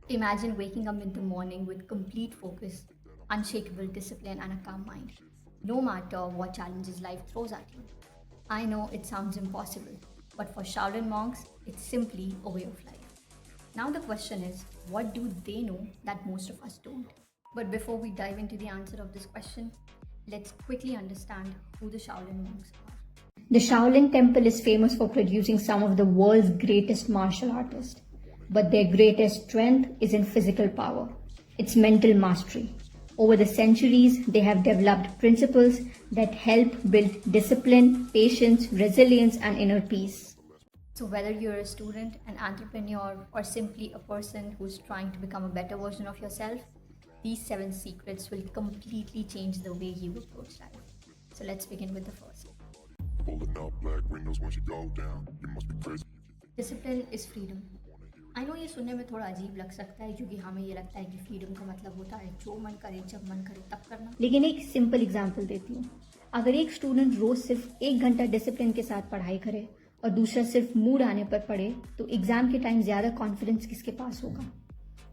Imagine waking up in the morning with complete focus, unshakable discipline, and a calm mind, no matter what challenges life throws at you. I know it sounds impossible, but for Shaolin monks, it's simply a way of life. Now, the question is, what do they know that most of us don't? But before we dive into the answer of this question, let's quickly understand who the Shaolin monks are. The Shaolin Temple is famous for producing some of the world's greatest martial artists. But their greatest strength isn't physical power, it's mental mastery. Over the centuries, they have developed principles that help build discipline, patience, resilience, and inner peace. So, whether you're a student, an entrepreneur, or simply a person who's trying to become a better version of yourself, these 7 secrets will completely change the way you approach life. So, let's begin with the first. Pulling up black windows once you go down. You must be crazy. Discipline is freedom. I know ये सुनने में थोड़ा अजीब लग सकता है क्योंकि हमें ये लगता है कि फ्रीडम का मतलब होता है जो मन करे जब मन करे तब करना, लेकिन एक सिंपल एग्जांपल देती हूँ। अगर एक स्टूडेंट रोज सिर्फ 1 घंटा डिसिप्लिन के साथ पढ़ाई करे और दूसरा सिर्फ मूड आने पर पढ़े तो एग्जाम के टाइम ज़्यादा कॉन्फिडेंस किसके पास होगा?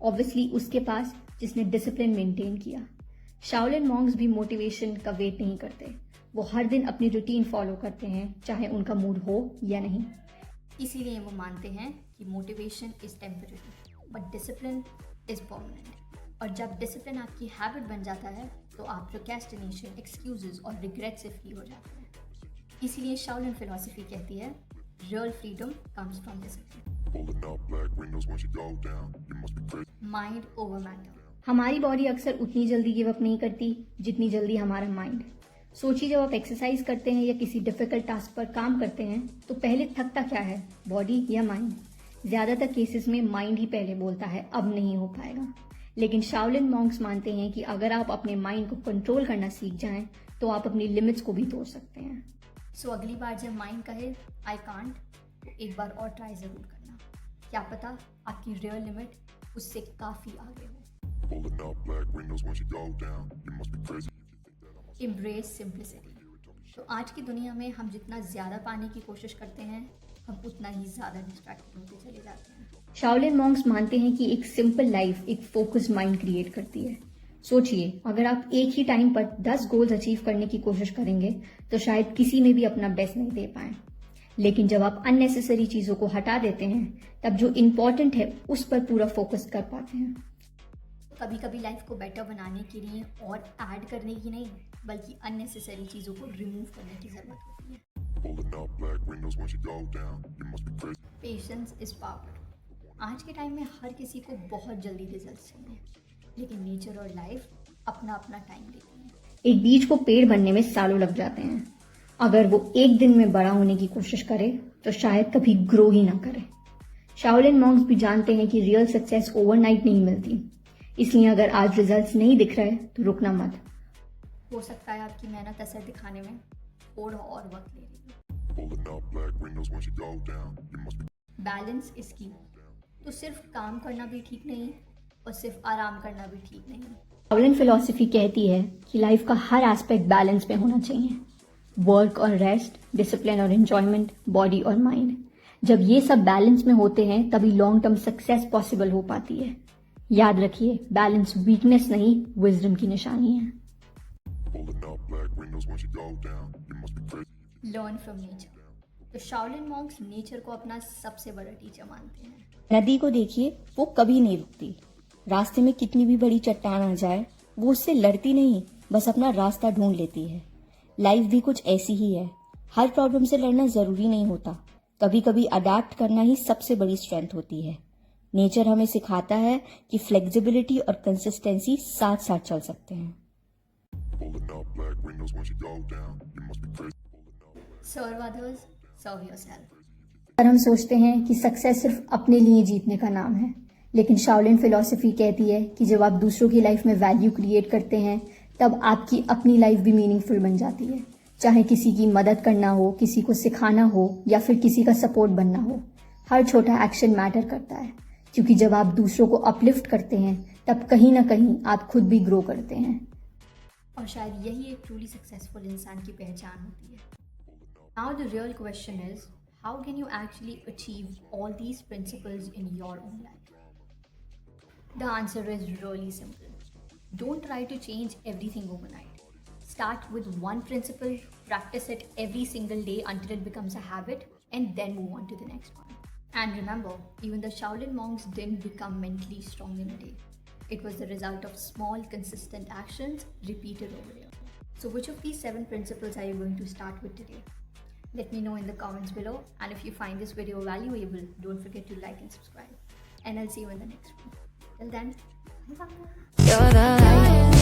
ऑब्वियसली उसके पास जिसने डिसिप्लिन मेंटेन किया। शाओलिन मॉन्क्स भी मोटिवेशन का वेट नहीं करते, वो हर दिन अपनी रूटीन फॉलो करते हैं चाहे उनका मूड हो या नहीं। इसीलिए वो मानते हैं कि motivation is temporary but discipline is permanent. और जब डिसिप्लिन आपकी हैबिट बन जाता है तो आप प्रोक्रेस्टिनेशन, एक्सक्यूजेस और रिग्रेट से फ्री हो जाते हैं। इसीलिए शाओलिन फिलॉसफी कहती है real freedom comes from discipline. Mind over matter. हमारी बॉडी अक्सर उतनी जल्दी गिव अप नहीं करती जितनी जल्दी हमारा माइंड। सोचिए जब आप एक्सरसाइज करते हैं या किसी डिफिकल्ट टास्क पर काम करते हैं तो पहले थकता क्या है, बॉडी या माइंड? ज्यादातर केसेस में माइंड ही पहले बोलता है अब नहीं हो पाएगा। लेकिन शाओलिन मॉन्क्स मानते हैं कि अगर आप अपने माइंड को कंट्रोल करना सीख जाएं तो आप अपनी लिमिट्स को भी तोड़ सकते हैं। सो अगली बार जब माइंड कहे आई कांट तो एक बार और ट्राई जरूर करना, क्या पता आपकी रियल लिमिट उससे काफी आगे हो। Embrace simplicity। तो आज की दुनिया में हम जितना ज़्यादा पाने की कोशिश करते हैं हम उतना ही ज़्यादा डिस्ट्रैक्टेड होते चले जाते हैं। शाओलिन मॉन्क्स मानते हैं कि एक सिंपल लाइफ एक फोकस्ड माइंड क्रिएट करती है। सोचिए अगर आप एक ही टाइम पर 10 गोल्स अचीव करने की कोशिश करेंगे तो शायद किसी में भी अपना बेस्ट नहीं दे पाए। लेकिन जब आप अननेसेसरी चीज़ों को हटा देते हैं तब जो इम्पोर्टेंट है उस पर पूरा फोकस कर पाते हैं। कभी कभी लाइफ को बेटर बनाने के लिए और ऐड करने की नहीं बल्कि अननेसेसरी चीज़ों को रिमूव करने की ज़रूरत होती है। Patience is power. आज के टाइम में हर किसी को बहुत जल्दी रिजल्ट्स चाहिए, लेकिन नेचर और लाइफ अपना अपना टाइम लेती है। एक बीज को पेड़ बनने में सालों लग जाते हैं। अगर वो एक दिन में बड़ा होने की कोशिश करे तो शायद कभी ग्रो ही ना करे। शाओलिन मॉन्क्स भी जानते हैं कि रियल सक्सेस ओवरनाइट नहीं मिलती, इसलिए अगर आज रिजल्ट्स नहीं दिख रहे तो रुकना मत। हो सकता है आपकी मेहनत असर दिखाने में थोड़ा और वक्त ले रही है। बैलेंस इज की। तो सिर्फ काम करना भी ठीक नहीं और सिर्फ आराम करना भी ठीक नहीं। शाओलिन फिलॉसफी कहती है कि लाइफ का हर एस्पेक्ट बैलेंस में होना चाहिए। वर्क और रेस्ट, डिसिप्लिन और एंजॉयमेंट, बॉडी और माइंड। जब ये सब बैलेंस में होते हैं तभी लॉन्ग टर्म सक्सेस पॉसिबल हो पाती है। याद रखिए बैलेंस वीकनेस नहीं विजडम की निशानी है। Learn from nature. तो शाओलिन मॉन्क्स नेचर को अपना सबसे बड़ा टीचर मानते हैं। नदी को देखिए, वो कभी नहीं रुकती। रास्ते में कितनी भी बड़ी चट्टान आ जाए वो उससे लड़ती नहीं, बस अपना रास्ता ढूंढ लेती है। लाइफ भी कुछ ऐसी ही है। हर प्रॉब्लम से लड़ना जरूरी नहीं होता, कभी कभी अडेप्ट करना ही सबसे बड़ी स्ट्रेंथ होती है। नेचर हमें सिखाता है कि फ्लेक्सिबिलिटी और कंसिस्टेंसी साथ साथ चल सकते हैं। सर्व अदर्स, सर्व योरसेल्फ। पर हम सोचते हैं कि सक्सेस सिर्फ अपने लिए जीतने का नाम है, लेकिन शाओलिन फिलॉसफी कहती है कि जब आप दूसरों की लाइफ में वैल्यू क्रिएट करते हैं तब आपकी अपनी लाइफ भी मीनिंगफुल बन जाती है। चाहे किसी की मदद करना हो, किसी को सिखाना हो या फिर किसी का सपोर्ट बनना हो, हर छोटा एक्शन मैटर करता है, क्योंकि जब आप दूसरों को अपलिफ्ट करते हैं तब कहीं ना कहीं आप खुद भी ग्रो करते हैं। और शायद यही एक ट्रूली सक्सेसफुल इंसान की पहचान होती है। Now the real question is how can you actually achieve all these principles in your own life. The answer is really simple. Don't try to change everything overnight. Start with one principle, practice it every single day until it becomes a habit, and then move on to the next one. And remember, even the Shaolin monks didn't become mentally strong in a day. It was the result of small, consistent actions repeated over years. So, which of these 7 principles are you going to start with today? Let me know in the comments below. And if you find this video valuable, don't forget to like and subscribe. And I'll see you in the next one. Till then, bye bye. You're the light.